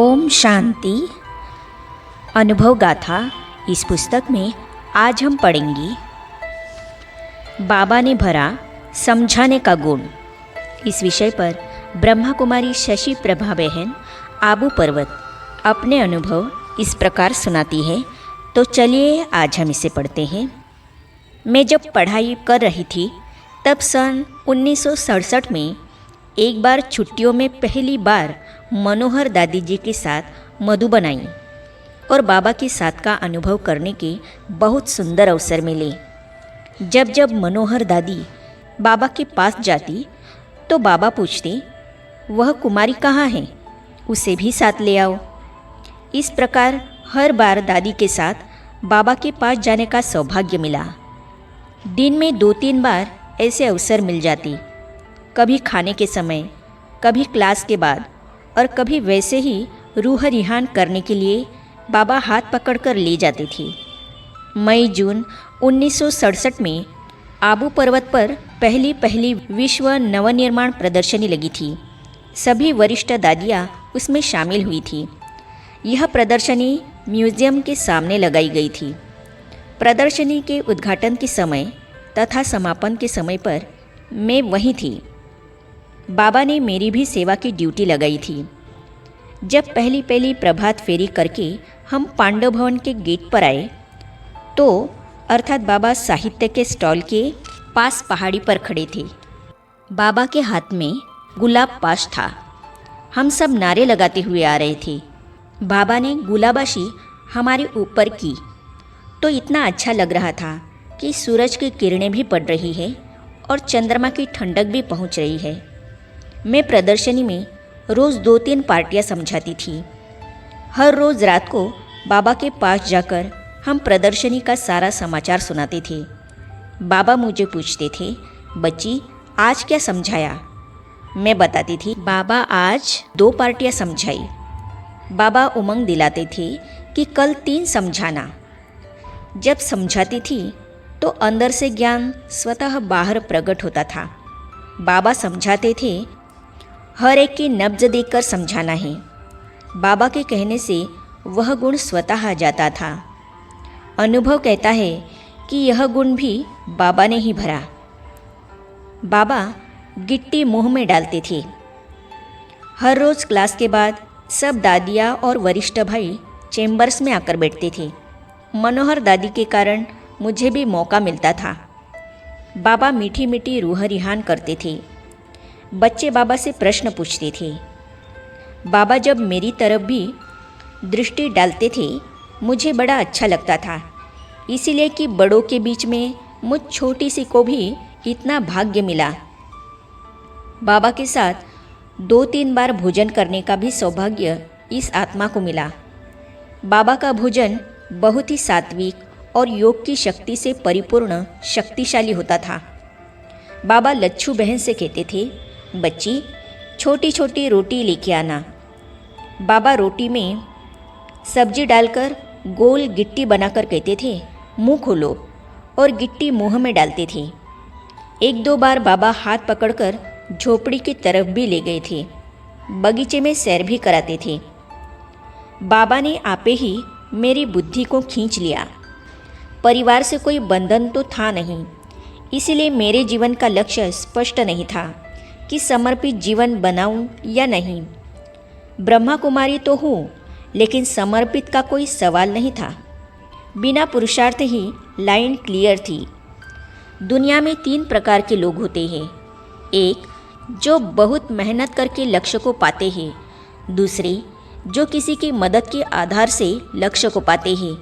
ओम शांति। अनुभव गाथा इस पुस्तक में आज हम पढ़ेंगे बाबा ने भरा समझाने का गुण। इस विषय पर ब्रह्मा कुमारी शशि प्रभा बहन आबू पर्वत अपने अनुभव इस प्रकार सुनाती है। तो चलिए आज हम इसे पढ़ते हैं। मैं जब पढ़ाई कर रही थी तब सन 1967 में एक बार छुट्टियों में पहली बार मनोहर दादी जी के साथ मधुबन आई और बाबा के साथ का अनुभव करने के बहुत सुंदर अवसर मिले। जब जब मनोहर दादी बाबा के पास जाती तो बाबा पूछते, वह कुमारी कहाँ है, उसे भी साथ ले आओ। इस प्रकार हर बार दादी के साथ बाबा के पास जाने का सौभाग्य मिला। दिन में 2-3 बार ऐसे अवसर मिल जाते, कभी खाने के समय, कभी क्लास के बाद और कभी वैसे ही रूह रिहान करने के लिए बाबा हाथ पकड़कर ले जाते थे। मई-जून 1967 में आबू पर्वत पर पहली विश्व नवनिर्माण प्रदर्शनी लगी थी। सभी वरिष्ठ दादियाँ उसमें शामिल हुई थी। यह प्रदर्शनी म्यूजियम के सामने लगाई गई थी। प्रदर्शनी के उद्घाटन के समय तथा समापन के समय पर मैं वहीं थी। बाबा ने मेरी भी सेवा की ड्यूटी लगाई थी। जब पहली प्रभात फेरी करके हम पांडव भवन के गेट पर आए तो अर्थात बाबा साहित्य के स्टॉल के पास पहाड़ी पर खड़े थे। बाबा के हाथ में गुलाब पाश था। हम सब नारे लगाते हुए आ रहे थे। बाबा ने गुलाबाशी हमारे ऊपर की तो इतना अच्छा लग रहा था कि सूरज की किरणें भी पड़ रही है और चंद्रमा की ठंडक भी पहुंच रही है। मैं प्रदर्शनी में रोज़ 2-3 पार्टियाँ समझाती थी। हर रोज़ रात को बाबा के पास जाकर हम प्रदर्शनी का सारा समाचार सुनाते थे। बाबा मुझे पूछते थे, बच्ची आज क्या समझाया? मैं बताती थी, बाबा आज 2 पार्टियाँ समझाई। बाबा उमंग दिलाते थे कि कल 3 समझाना। जब समझाती थी तो अंदर से ज्ञान स्वतः बाहर प्रकट होता था। बाबा समझाते थे, हर एक की नब्ज देखकर समझाना है। बाबा के कहने से वह गुण स्वतः आ जाता था। अनुभव कहता है कि यह गुण भी बाबा ने ही भरा। बाबा गिट्टी मुंह में डालते थे। हर रोज़ क्लास के बाद सब दादियाँ और वरिष्ठ भाई चेम्बर्स में आकर बैठते थे। मनोहर दादी के कारण मुझे भी मौका मिलता था। बाबा मीठी मीठी रूह रिहान करते थे। बच्चे बाबा से प्रश्न पूछते थे। बाबा जब मेरी तरफ भी दृष्टि डालते थे मुझे बड़ा अच्छा लगता था, इसीलिए कि बड़ों के बीच में मुझ छोटी सी को भी इतना भाग्य मिला। बाबा के साथ 2-3 बार भोजन करने का भी सौभाग्य इस आत्मा को मिला। बाबा का भोजन बहुत ही सात्विक और योग की शक्ति से परिपूर्ण शक्तिशाली होता था। बाबा लच्छू बहन से कहते थे, बच्ची छोटी छोटी रोटी लेके आना। बाबा रोटी में सब्जी डालकर गोल गिट्टी बनाकर कहते थे, मुंह खोलो, और गिट्टी मुंह में डालते थे। 1-2 बार बाबा हाथ पकड़कर झोपड़ी की तरफ भी ले गए थे। बगीचे में सैर भी कराते थे। बाबा ने आपे ही मेरी बुद्धि को खींच लिया। परिवार से कोई बंधन तो था नहीं, इसीलिए मेरे जीवन का लक्ष्य स्पष्ट नहीं था कि समर्पित जीवन बनाऊं या नहीं। ब्रह्मा कुमारी तो हूँ, लेकिन समर्पित का कोई सवाल नहीं था। बिना पुरुषार्थ ही लाइन क्लियर थी। दुनिया में 3 प्रकार के लोग होते हैं। एक, जो बहुत मेहनत करके लक्ष्य को पाते हैं। दूसरे, जो किसी की मदद के आधार से लक्ष्य को पाते हैं।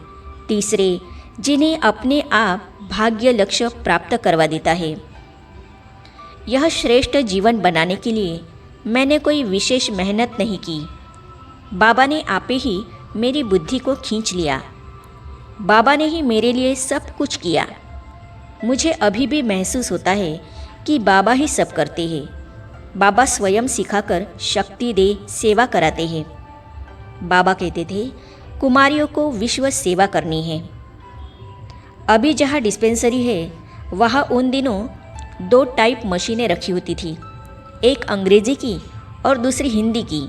तीसरे, जिन्हें अपने आप भाग्य लक्ष्य प्राप्त करवा देता है। यह श्रेष्ठ जीवन बनाने के लिए मैंने कोई विशेष मेहनत नहीं की। बाबा ने आपे ही मेरी बुद्धि को खींच लिया। बाबा ने ही मेरे लिए सब कुछ किया। मुझे अभी भी महसूस होता है कि बाबा ही सब करते हैं। बाबा स्वयं सिखाकर शक्ति दे सेवा कराते हैं। बाबा कहते थे, कुमारियों को विश्व सेवा करनी है। अभी जहाँ डिस्पेंसरी है वहाँ उन दिनों 2 टाइप मशीनें रखी होती थी, एक अंग्रेजी की और दूसरी हिंदी की।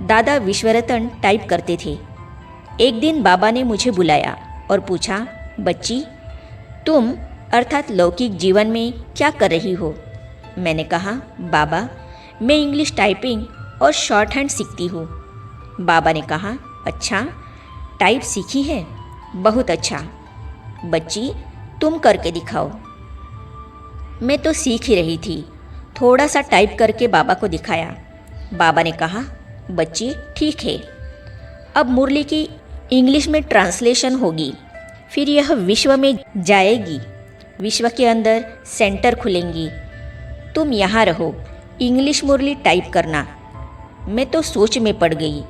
दादा विश्वरतन टाइप करते थे। एक दिन बाबा ने मुझे बुलाया और पूछा, बच्ची तुम अर्थात लौकिक जीवन में क्या कर रही हो? मैंने कहा, बाबा मैं इंग्लिश टाइपिंग और शॉर्ट हैंड सीखती हूँ। बाबा ने कहा, अच्छा टाइप सीखी है, बहुत अच्छा। बच्ची तुम करके दिखाओ। मैं तो सीख ही रही थी, थोड़ा सा टाइप करके बाबा को दिखाया। बाबा ने कहा, बच्ची ठीक है, अब मुरली की इंग्लिश में ट्रांसलेशन होगी, फिर यह विश्व में जाएगी, विश्व के अंदर सेंटर खुलेंगी, तुम यहाँ रहो, इंग्लिश मुरली टाइप करना। मैं तो सोच में पड़ गई।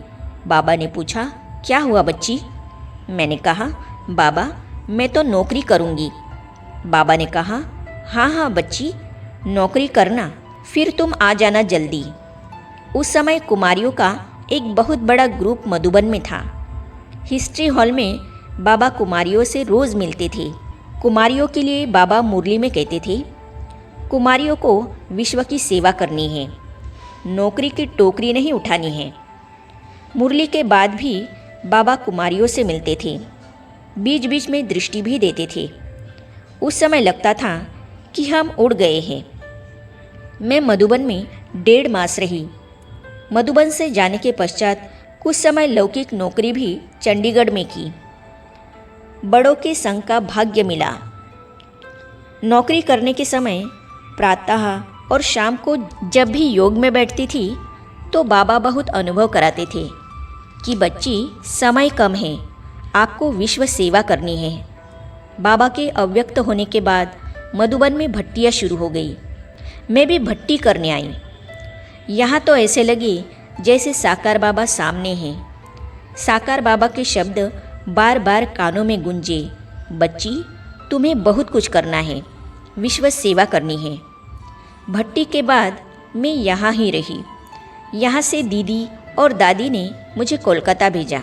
बाबा ने पूछा, क्या हुआ बच्ची? मैंने कहा, बाबा मैं तो नौकरी करूँगी। बाबा ने कहा, हाँ हाँ बच्ची नौकरी करना, फिर तुम आ जाना जल्दी। उस समय कुमारियों का एक बहुत बड़ा ग्रुप मधुबन में था। हिस्ट्री हॉल में बाबा कुमारियों से रोज़ मिलते थे। कुमारियों के लिए बाबा मुरली में कहते थे, कुमारियों को विश्व की सेवा करनी है, नौकरी की टोकरी नहीं उठानी है। मुरली के बाद भी बाबा कुमारियों से मिलते थे, बीच बीच में दृष्टि भी देते थे। उस समय लगता था कि हम उड़ गए हैं। मैं मधुबन में 1.5 मास रही। मधुबन से जाने के पश्चात कुछ समय लौकिक नौकरी भी चंडीगढ़ में की। बड़ों के संग का भाग्य मिला। नौकरी करने के समय प्रातः और शाम को जब भी योग में बैठती थी तो बाबा बहुत अनुभव कराते थे कि बच्ची समय कम है, आपको विश्व सेवा करनी है। बाबा के अव्यक्त होने के बाद मधुबन में भट्टियाँ शुरू हो गई। मैं भी भट्टी करने आई। यहाँ तो ऐसे लगे जैसे साकार बाबा सामने हैं। साकार बाबा के शब्द बार बार कानों में गूंजे, बच्ची तुम्हें बहुत कुछ करना है, विश्व सेवा करनी है। भट्टी के बाद मैं यहाँ ही रही। यहाँ से दीदी और दादी ने मुझे कोलकाता भेजा।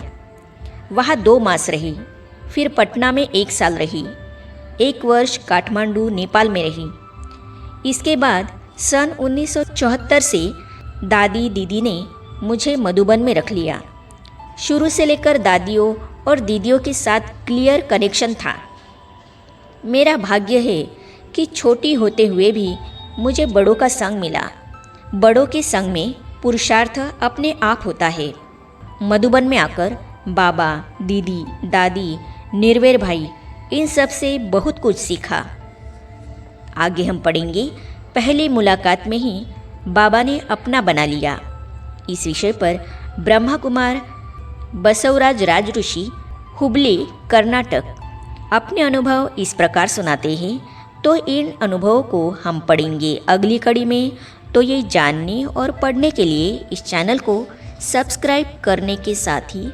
वहाँ 2 मास रही, फिर पटना में 1 साल रही, 1 वर्ष काठमांडू नेपाल में रही। इसके बाद सन 1974 से दादी दीदी ने मुझे मधुबन में रख लिया। शुरू से लेकर दादियों और दीदियों के साथ क्लियर कनेक्शन था। मेरा भाग्य है कि छोटी होते हुए भी मुझे बड़ों का संग मिला। बड़ों के संग में पुरुषार्थ अपने आप होता है। मधुबन में आकर बाबा, दीदी, दादी, निर्वैर भाई इन सब से बहुत कुछ सीखा। आगे हम पढ़ेंगे, पहली मुलाकात में ही बाबा ने अपना बना लिया। इस विषय पर ब्रह्मा कुमार बसवराज राजऋषि, हुबली, कर्नाटक अपने अनुभव इस प्रकार सुनाते हैं। तो इन अनुभवों को हम पढ़ेंगे अगली कड़ी में। तो ये जानने और पढ़ने के लिए इस चैनल को सब्सक्राइब करने के साथ ही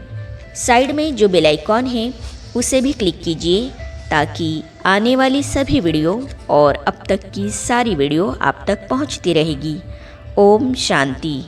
साइड में जो बेल आइकॉन है उसे भी क्लिक कीजिए, ताकि आने वाली सभी वीडियो और अब तक की सारी वीडियो आप तक पहुंचती रहेगी। ओम शांति।